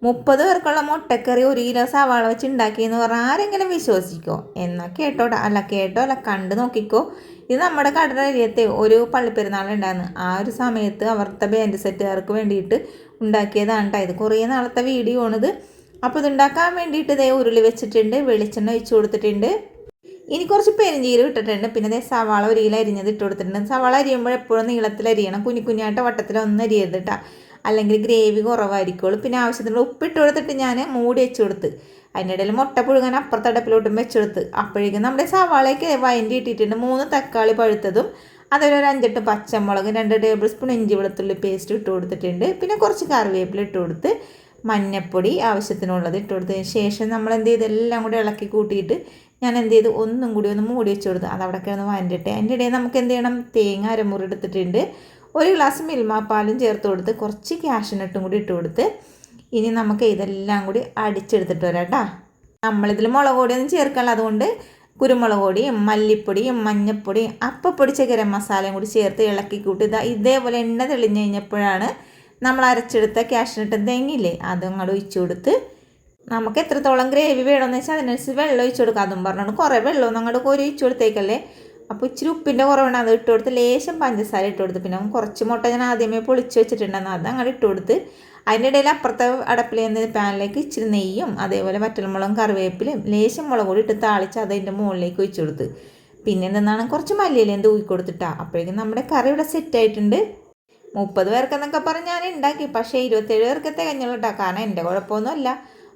30 പേർക്കുള്ള മുട്ടക്കറി 1 കിലോ സവാള വെച്ച് ഉണ്ടാക്കിയെന്ന് പറഞ്ഞാൽ ആരെങ്കിലും വിശ്വസിക്കോ? എന്നാൽ കേട്ടോ കണ്ടു നോക്കിക്കോ. ഇത് നമ്മുടെ കടലരിയത്തെ ഒരു പള്ളിപ്പെരുന്നാളുണ്ടായിരുന്നു. ആ ഒരു സമയത്ത് അവിടുത്തെ ബാൻഡ് സെറ്റുകാർക്ക് വേണ്ടിയിട്ട് ഉണ്ടാക്കിയതാണ് കേട്ടോ. ഇത് കുറേ നാളത്തെ വീഡിയോ ആണിത്. അപ്പോൾ ഇതുണ്ടാക്കാൻ വേണ്ടിയിട്ട് ഇതേ ഉരുളി വെച്ചിട്ടുണ്ട്, വെളിച്ചെണ്ണ ഒഴിച്ച് കൊടുത്തിട്ടുണ്ട്, ഇനി കുറച്ച് പെരിഞ്ചീരകം ഇട്ടിട്ടുണ്ട്, പിന്നെ സവാള 1 കിലോ അരിഞ്ഞത് ഇട്ട് കൊടുത്തിട്ടുണ്ട്. സവാള അരിയുമ്പോൾ എപ്പോഴും നീളത്തിൽ അരിയണം, കുഞ്ഞായിട്ട് വട്ടത്തിലൊന്നും അരിയരുത് കേട്ടോ, അല്ലെങ്കിൽ ഗ്രേവി കുറവായിരിക്കുള്ളൂ. പിന്നെ ആവശ്യത്തിനുള്ള ഉപ്പിട്ട് കൊടുത്തിട്ട് ഞാൻ മൂടി വെച്ച് കൊടുത്ത്, അതിൻ്റെ ഇടയിൽ മുട്ട പുഴുങ്ങാൻ അപ്പുറത്തടപ്പിലോട്ടും വെച്ചെടുത്ത്. അപ്പോഴേക്കും നമ്മുടെ സവാളയ്ക്ക് വയറ്റി ഇട്ടിട്ടുണ്ട്. 3 തക്കാളി പഴുത്തതും, അതൊരു 5-8 പച്ചമുളക്, 2 ടേബിൾ സ്പൂൺ ഇഞ്ചി വെളുത്തുള്ളി പേസ്റ്റ് ഇട്ട് കൊടുത്തിട്ടുണ്ട്. പിന്നെ കുറച്ച് കറിവേപ്പില ഇട്ട് കൊടുത്ത്, മഞ്ഞൾപ്പൊടി ആവശ്യത്തിനുള്ളത് ഇട്ട് കൊടുത്തതിന് ശേഷം നമ്മൾ എന്ത് ചെയ്ത് എല്ലാം കൂടി ഇളക്കി കൂട്ടിയിട്ട് ഞാൻ എന്ത് ചെയ്ത് ഒന്നും കൂടി ഒന്ന് മൂടി വെച്ച് കൊടുത്ത്. അതവിടെ കിടന്ന് വരണ്ടിട്ട് അതിൻ്റെ ഇടയിൽ നമുക്ക് എന്ത് ചെയ്യണം, തേങ്ങ അരമുറി എടുത്തിട്ടുണ്ട്, 1 ഗ്ലാസ് മിൽമ പാലും ചേർത്ത് കൊടുത്ത്, കുറച്ച് കാഷ്നട്ടും കൂടി ഇട്ട് കൊടുത്ത്, ഇനി നമുക്ക് ഇതെല്ലാം കൂടി അടിച്ചെടുത്തിട്ട് വരാം കേട്ടോ. നമ്മളിതിൽ മുളക് പൊടിയൊന്നും ചേർക്കാനുള്ള, അതുകൊണ്ട് കുരുമുളക് പൊടിയും മല്ലിപ്പൊടിയും മഞ്ഞൾപ്പൊടിയും അപ്പം പൊടിച്ച ഗരം മസാലയും കൂടി ചേർത്ത് ഇളക്കി കൂട്ടി ഇതേപോലെ എണ്ണ തെളിഞ്ഞ് കഴിഞ്ഞപ്പോഴാണ് നമ്മൾ അരച്ചെടുത്ത കാഷ്നട്ടും തേങ്ങയില്ലേ അതങ്ങോട്ട് ഒഴിച്ചു കൊടുത്ത്, നമുക്ക് എത്രത്തോളം ഗ്രേവി വേണമെന്ന് വെച്ചാൽ അതിനനുസരിച്ച് വെള്ളം ഒഴിച്ചു കൊടുക്കുക. അതും പറഞ്ഞാൽ കുറേ വെള്ളമൊന്നും അങ്ങോട്ട് കോരി ഒഴിച്ചു കൊടുത്തേക്കല്ലേ. അപ്പോൾ ഇച്ചിരി ഉപ്പിൻ്റെ കുറവുണ്ട്, അത് ഇട്ട് കൊടുത്ത്, ലേശം പഞ്ചസാര ഇട്ട് കൊടുത്ത്, പിന്നെ കുറച്ച് മുട്ട ഞാൻ ആദ്യമേ പൊളിച്ച് വെച്ചിട്ടുണ്ടെന്ന് അത് അങ്ങോട്ട് ഇട്ട് കൊടുത്ത്, അതിൻ്റെ ഇടയിൽ അപ്പുറത്തെ അടപ്പിൽ നിന്ന് പാനിലേക്ക് ഇച്ചിരി നെയ്യും അതേപോലെ വറ്റൽമുളകും കറിവേപ്പിലയും ലേശം മുളക് കൂടി ഇട്ട് താളിച്ച് അതിൻ്റെ മുകളിലേക്ക് ഒഴിച്ചു കൊടുത്ത്, പിന്നെ എന്താണ് കുറച്ച് മല്ലിയിലേയും തൂക്കി കൊടുത്തിട്ടാണ്. അപ്പോഴേക്കും നമ്മുടെ കറി ഇവിടെ സെറ്റായിട്ടുണ്ട്. 30 പേർക്കെന്നൊക്കെ പറഞ്ഞ് ഞാൻ ഉണ്ടാക്കി, പക്ഷേ 27 പേർക്ക് തികഞ്ഞുള്ളൂ കേട്ടോ. കാരണം എൻ്റെ കുഴപ്പമൊന്നുമല്ല,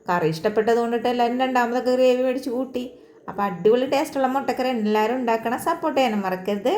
കറി ഇഷ്ടപ്പെട്ടത് കൊണ്ടിട്ട് എല്ലാവരും രണ്ടാമതൊക്കെ ഗ്രേവി മേടിച്ച് കൂട്ടി. അപ്പോൾ അടിപൊളി ടേസ്റ്റുള്ള മുട്ടക്കറി എല്ലാവരും ഉണ്ടാക്കണം, സപ്പോർട്ട് ചെയ്യാനും മറക്കരുത്.